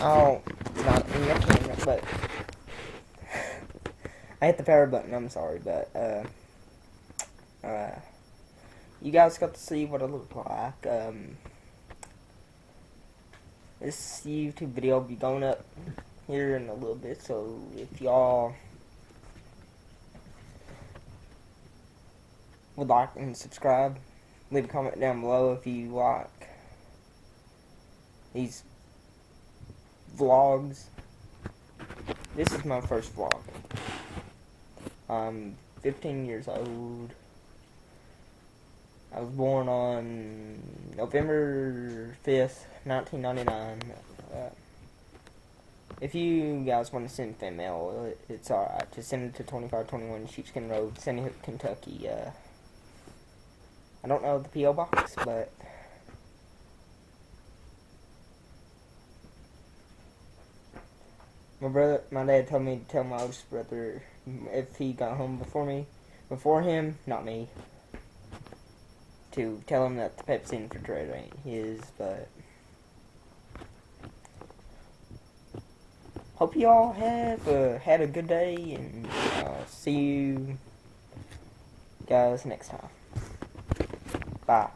Oh, it's not in the camera, but I hit the power button. I'm sorry, but you guys got to see what I look like. This YouTube video will be going up here in a little bit, so if y'all would like and subscribe, leave a comment down below if you like these vlogs. This is my first vlog. I'm 15 years old. I was born on November 5th, 1999. If you guys want to send fan mail, it's alright. Just send it to 2521 Sheepskin Road, Sandy Hook, Kentucky. I don't know the P.O. box, but my dad told me to tell my oldest brother if he got home before him, not me, to tell him that the Pepsi in the refrigerator ain't his, but hope you all have had a good day, and I'll see you guys next time. Bye.